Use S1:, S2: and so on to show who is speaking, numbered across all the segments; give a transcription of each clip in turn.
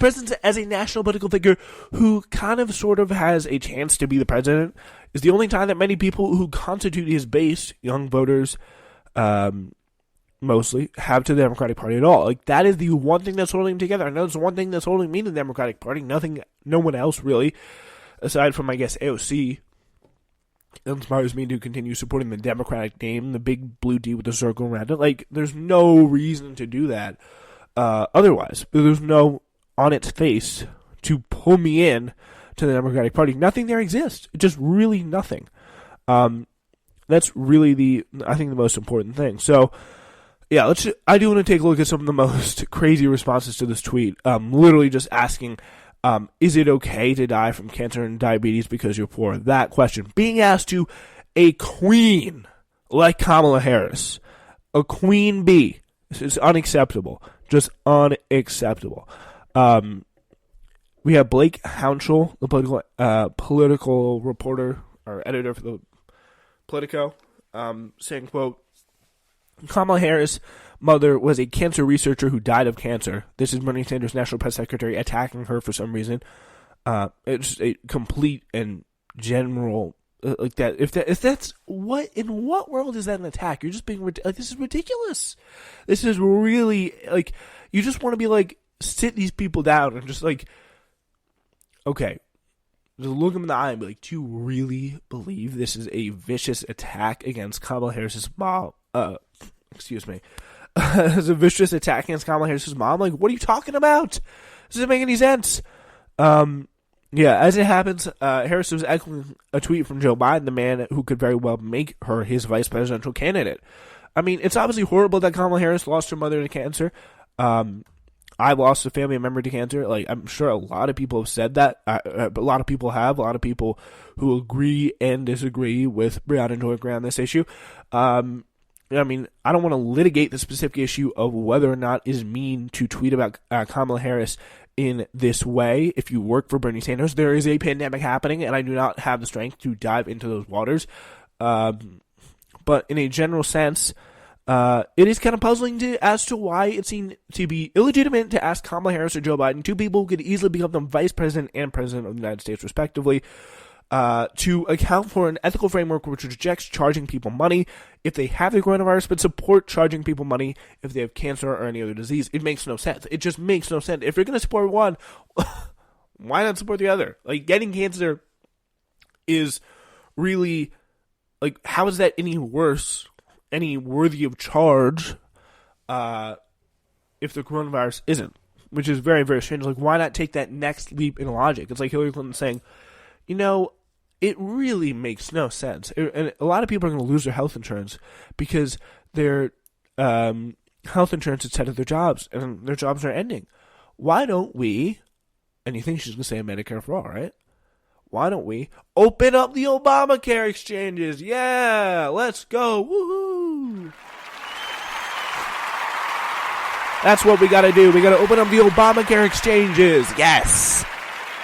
S1: presence as a national political figure who kind of sort of has a chance to be the president is the only time that many people who constitute his base, young voters, mostly, have to the Democratic Party at all. Like, that is the one thing that's holding them together. I know it's the one thing that's holding me to the Democratic Party. No one else really, aside from, I guess, AOC, inspires me to continue supporting the Democratic name, the big blue D with the circle around it. Like, there's no reason to do that otherwise. There's no, on its face, to pull me in to the Democratic Party. Nothing there exists. Just really nothing. That's really I think the most important thing. So, yeah, I do want to take a look at some of the most crazy responses to this tweet. Literally just asking, is it okay to die from cancer and diabetes because you're poor? That question being asked to a queen like Kamala Harris, a queen bee. This is unacceptable. Just unacceptable. We have Blake Hounshell, the political reporter or editor for the Politico, saying, quote, Kamala Harris' mother was a cancer researcher who died of cancer. This is Bernie Sanders' national press secretary attacking her for some reason. It's a complete and general like that. If that's what, in what world is that an attack? You're just being like, this is ridiculous. This is really like, you just want to be like, sit these people down and just like, okay, just look them in the eye and be like, do you really believe this is a vicious attack against Kamala Harris's mom? Excuse me. It's a vicious attack against Kamala Harris's mom? Like, what are you talking about? Doesn't make any sense. Yeah, as it happens, Harris was echoing a tweet from Joe Biden, the man who could very well make her his vice presidential candidate. I mean, it's obviously horrible that Kamala Harris lost her mother to cancer. I lost a family member to cancer. Like, I'm sure a lot of people have said that. A lot of people have. A lot of people who agree and disagree with Breonna Taylor on this issue. I mean, I don't want to litigate the specific issue of whether or not it is mean to tweet about Kamala Harris in this way. If you work for Bernie Sanders, there is a pandemic happening, and I do not have the strength to dive into those waters. But in a general sense, it is kind of puzzling as to why it seemed to be illegitimate to ask Kamala Harris or Joe Biden, two people who could easily become the vice president and president of the United States, respectively, to account for an ethical framework which rejects charging people money if they have the coronavirus, but support charging people money if they have cancer or any other disease. It makes no sense. It just makes no sense. If you're going to support one, why not support the other? Like, getting cancer is really, like, how is that any worse, any worthy of charge, if the coronavirus isn't? Which is very, very strange. Like, why not take that next leap in logic? It's like Hillary Clinton saying, you know, it really makes no sense. And a lot of people are going to lose their health insurance because their health insurance is set at their jobs, and their jobs are ending. Why don't we, and you think she's going to say Medicare for all, right? Why don't we open up the Obamacare exchanges? Yeah, let's go. Woohoo! That's what we got to do. We got to open up the Obamacare exchanges. Yes.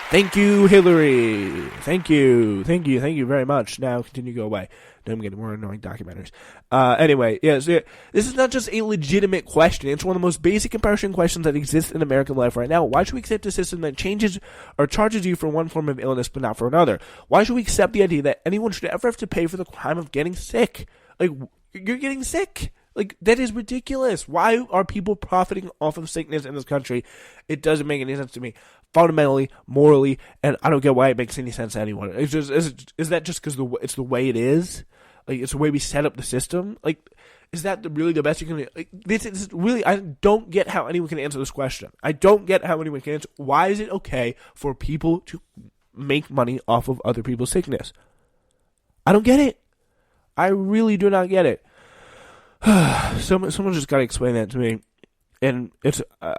S1: Thank you, Hillary. Thank you very much. Now continue to go away. Now I'm getting more annoying documentaries. Anyway, yes, this is not just a legitimate question. It's one of the most basic and pressuring questions that exist in American life right now. Why should we accept a system that changes or charges you for one form of illness but not for another? Why should we accept the idea that anyone should ever have to pay for the crime of getting sick? Like, you're getting sick. Like, that is ridiculous. Why are people profiting off of sickness in this country? It doesn't make any sense to me. Fundamentally, morally, and I don't get why it makes any sense to anyone. It's just, is that just because it's the way it is? Like, it's the way we set up the system? Like, is that really the best you can do? Like, this is really, I don't get how anyone can answer this question. I don't get how anyone can answer. Why is it okay for people to make money off of other people's sickness? I don't get it. I really do not get it. Someone just got to explain that to me. And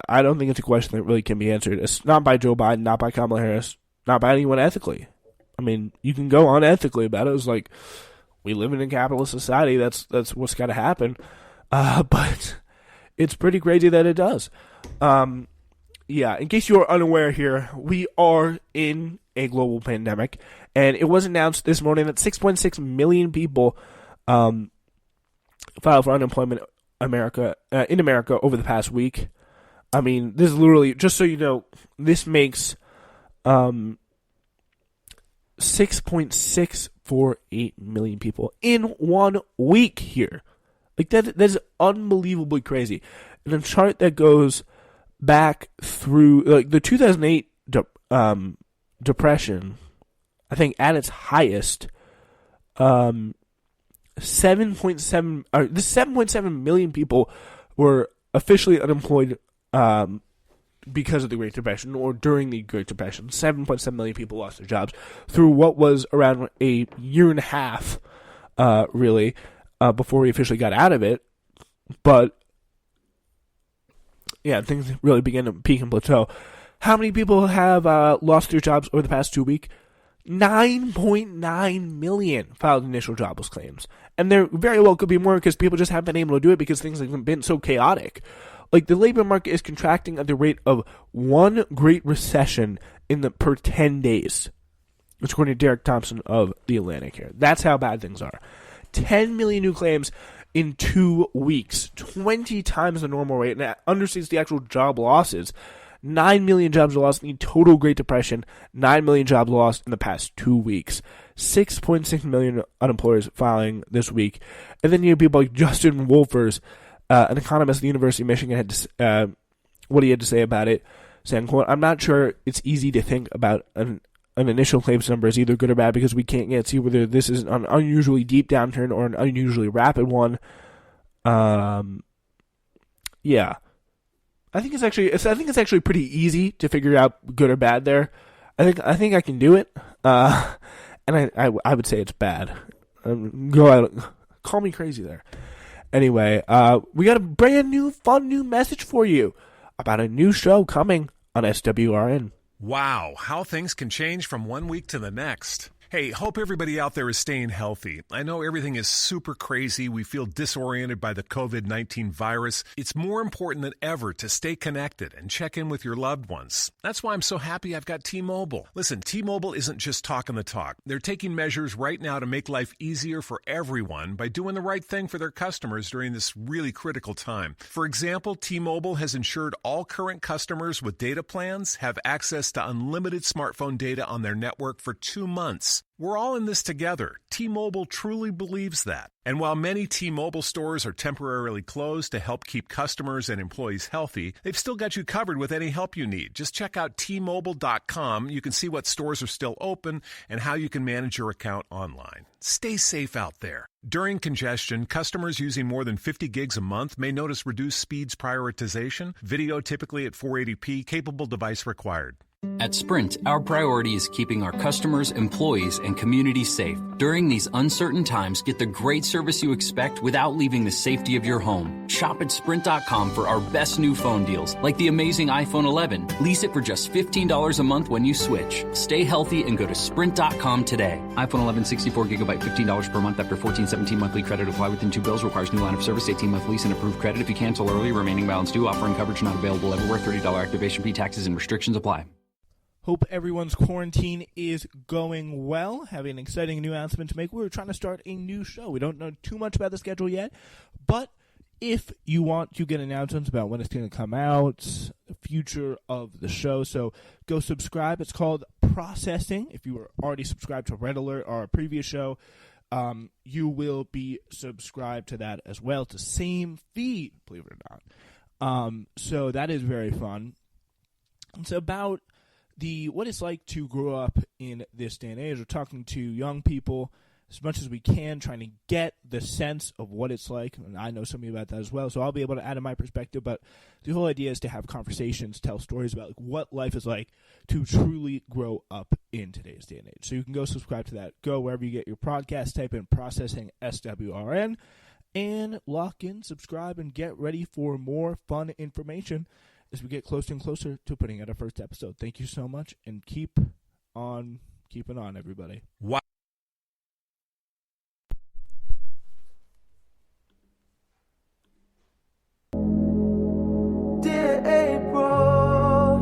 S1: I don't think it's a question that really can be answered. It's not by Joe Biden, not by Kamala Harris, not by anyone ethically. I mean, you can go unethically about it. It's like, we live in a capitalist society. That's what's got to happen. But it's pretty crazy that it does. Yeah, in case you are unaware here, we are in a global pandemic. And it was announced this morning that 6.6 million people filed for unemployment in America over the past week. I mean, this is literally, just so you know, this makes 6.648 million people in 1 week here. Like, that's unbelievably crazy. And a chart that goes back through, like, the 2008 depression, I think at its highest, 7.7 million people were officially unemployed because of the Great Depression, or during the Great Depression. 7.7 million people lost their jobs through what was around a year and a half, really, before we officially got out of it. But, yeah, things really began to peak and plateau. How many people have lost their jobs over the past 2 weeks? 9.9 million filed initial jobless claims. And there very well could be more because people just haven't been able to do it because things have been so chaotic. Like, the labor market is contracting at the rate of one Great Recession per 10 days. According to Derek Thompson of The Atlantic here. That's how bad things are. 10 million new claims in 2 weeks. 20 times the normal rate. And that understates the actual job losses. 9 million jobs lost in the total Great Depression. 9 million jobs lost in the past 2 weeks. 6.6 million unemployers filing this week. And then you have people like Justin Wolfers, an economist at the University of Michigan, had what he had to say about it, saying, quote, "I'm not sure it's easy to think about an initial claims number as either good or bad because we can't yet see whether this is an unusually deep downturn or an unusually rapid one." Yeah. I think it's actually pretty easy to figure out good or bad there. I think I can do it. And I would say it's bad. Go out, call me crazy there. Anyway, we got a brand new, fun new message for you about a new show coming on SWRN.
S2: Wow, how things can change from 1 week to the next. Hey, hope everybody out there is staying healthy. I know everything is super crazy. We feel disoriented by the COVID-19 virus. It's more important than ever to stay connected and check in with your loved ones. That's why I'm so happy I've got T-Mobile. Listen, T-Mobile isn't just talking the talk. They're taking measures right now to make life easier for everyone by doing the right thing for their customers during this really critical time. For example, T-Mobile has ensured all current customers with data plans have access to unlimited smartphone data on their network for 2 months. We're all in this together. T-Mobile truly believes that. And while many T-Mobile stores are temporarily closed to help keep customers and employees healthy, they've still got you covered with any help you need. Just check out T-Mobile.com. You can see what stores are still open and how you can manage your account online. Stay safe out there. During congestion, customers using more than 50 gigs a month may notice reduced speeds prioritization, video typically at 480p, capable device required.
S3: At Sprint, our priority is keeping our customers, employees, and communities safe. During these uncertain times, get the great service you expect without leaving the safety of your home. Shop at Sprint.com for our best new phone deals, like the amazing iPhone 11. Lease it for just $15 a month when you switch. Stay healthy and go to Sprint.com today. iPhone 11 64 gigabyte, $15 per month after $14.17 monthly credit. Apply within 2 bills. Requires new line of service, 18-month lease, and approved credit. If you cancel early, remaining balance due. Offering coverage not available everywhere. $30 activation fee, taxes, and restrictions apply.
S1: Hope everyone's quarantine is going well. Having an exciting new announcement to make. We're trying to start a new show. We don't know too much about the schedule yet, but if you want to get announcements about when it's going to come out, the future of the show, so go subscribe. It's called Processing. If you were already subscribed to Red Alert, our previous show, you will be subscribed to that as well. It's the same feed, believe it or not. So that is very fun. It's about what it's like to grow up in this day and age. We're talking to young people as much as we can, trying to get the sense of what it's like. And I know something about that as well, so I'll be able to add in my perspective. But the whole idea is to have conversations, tell stories about what life is like to truly grow up in today's day and age. So you can go subscribe to that. Go wherever you get your podcast, type in Processing SWRN, and lock in, subscribe, and get ready for more fun information as we get closer and closer to putting out our first episode. Thank you so much, and keep on keeping on, everybody.
S2: Wow.
S4: Dear April,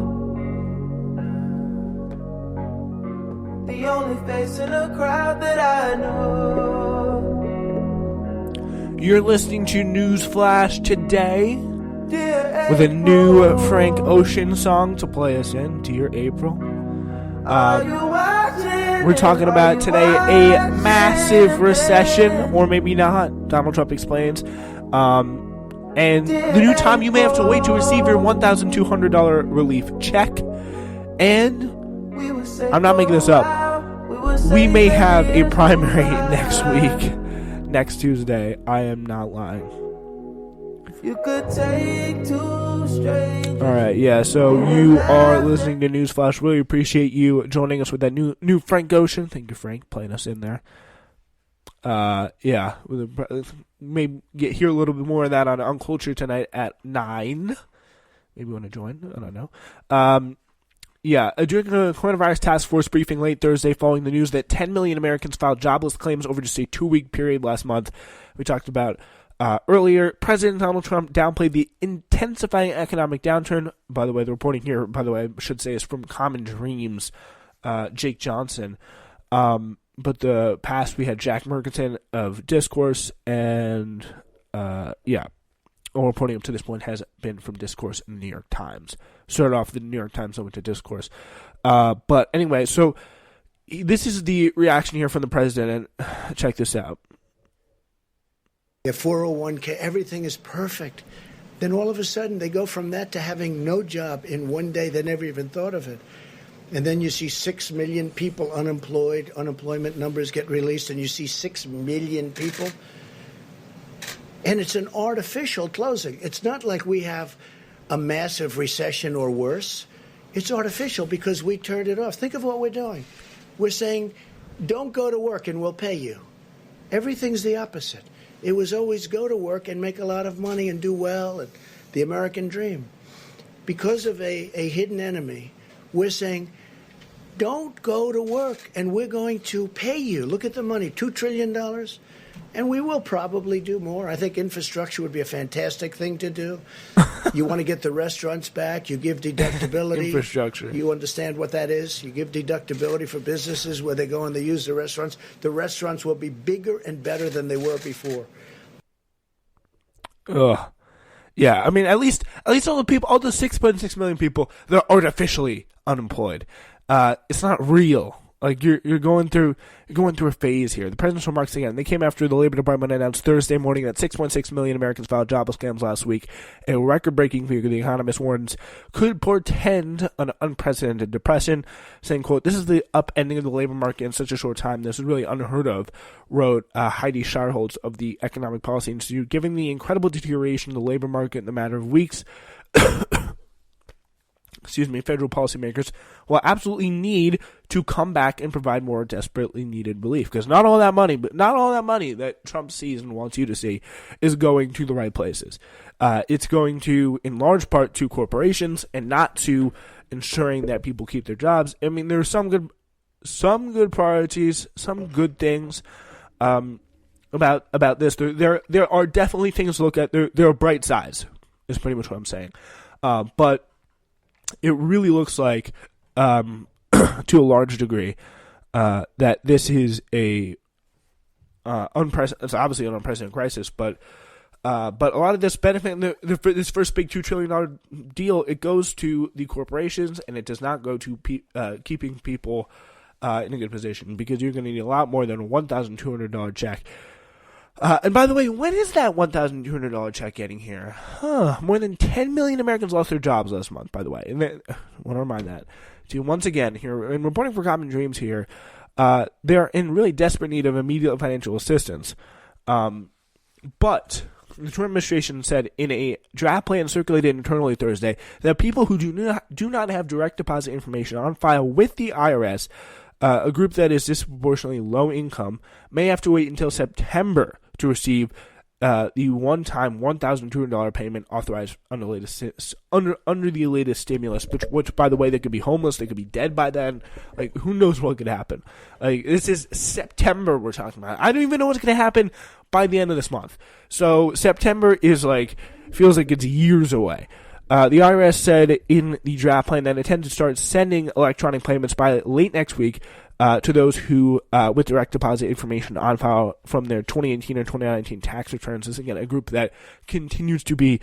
S4: the only face in a crowd that I know.
S1: You're listening to Newsflash today.
S4: Dear
S1: with a new Frank Ocean song to play us in. Dear April. We're talking about today a massive recession, or maybe not. Donald Trump explains. And the new time you may have to wait to receive your $1,200 relief check. And I'm not making this up. We may have a primary next week, next Tuesday. I am not lying.
S4: You could take two strangers.
S1: All right, yeah. So you are listening to Newsflash. Really appreciate you joining us with that new Frank Ocean. Thank you, Frank, playing us in there. Yeah, maybe hear a little bit more of that on Culture tonight at 9. Maybe you want to join? I don't know. Yeah, during the coronavirus task force briefing late Thursday following the news that 10 million Americans filed jobless claims over just a 2-week period last month, we talked about earlier, President Donald Trump downplayed the intensifying economic downturn. By the way, the reporting here, I should say, is from Common Dreams, Jake Johnson. But the past, we had Jack Merkerson of Discourse, and all reporting up to this point has been from Discourse in the New York Times. Started off the New York Times, then went to Discourse. But anyway, so this is the reaction here from the president, and check this out.
S5: If 401k, everything is perfect. Then all of a sudden they go from that to having no job in one day. They never even thought of it. And then you see 6 million people unemployed. Unemployment numbers get released, and you see 6 million people. And it's an artificial closing. It's not like we have a massive recession or worse. It's artificial because we turned it off. Think of what we're doing. We're saying, don't go to work and we'll pay you. Everything's the opposite. It was always go to work and make a lot of money and do well, and the American dream. Because of a hidden enemy, we're saying, don't go to work and we're going to pay you. Look at the money, $2 trillion. And we will probably do more. I think infrastructure would be a fantastic thing to do. You want to get the restaurants back, you give deductibility.
S1: Infrastructure.
S5: You understand what that is? You give deductibility for businesses where they go and they use the restaurants. The restaurants will be bigger and better than they were before.
S1: Ugh. Yeah, I mean, at least all the people, all the 6.6 million people, they're artificially unemployed. It's not real. Like you're going through a phase here. The president's remarks again. They came after the Labor Department announced Thursday morning that 6.6 million Americans filed jobless claims last week, a record-breaking figure. The Economist warns could portend an unprecedented depression, saying, "quote This is the upending of the labor market in such a short time. This is really unheard of," wrote Heidi Scharholz of the Economic Policy Institute, given the incredible deterioration of the labor market in the matter of weeks. Federal policymakers will absolutely need to come back and provide more desperately needed relief, because not all that money that Trump sees and wants you to see is going to the right places. It's going to, in large part, to corporations and not to ensuring that people keep their jobs. I mean, there are some good priorities, some good things about this. There are definitely things to look at. There are bright sides, is pretty much what I'm saying. But it really looks like, to a large degree, that this is it's obviously an unprecedented crisis, but a lot of this benefit, this first big $2 trillion deal, it goes to the corporations, and it does not go to keeping people in a good position, because you're going to need a lot more than a $1,200 check. And by the way, when is that $1,200 check getting here? More than 10 million Americans lost their jobs last month, by the way. And I want to remind that. So once again, here, in reporting for Common Dreams here, they're in really desperate need of immediate financial assistance. But the Trump administration said in a draft plan circulated internally Thursday that people who do not have direct deposit information on file with the IRS, a group that is disproportionately low income, may have to wait until September to receive the one-time $1,200 payment authorized under the latest stimulus. Which, by the way, they could be homeless, they could be dead by then. Like, who knows what could happen? Like, this is September we're talking about. I don't even know what's going to happen by the end of this month. So September feels like it's years away. The IRS said in the draft plan that it intends to start sending electronic payments by late next week to those who, with direct deposit information on file from their 2018 or 2019 tax returns. This is, again, a group that continues to be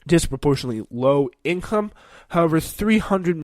S1: disproportionately low income. However, 300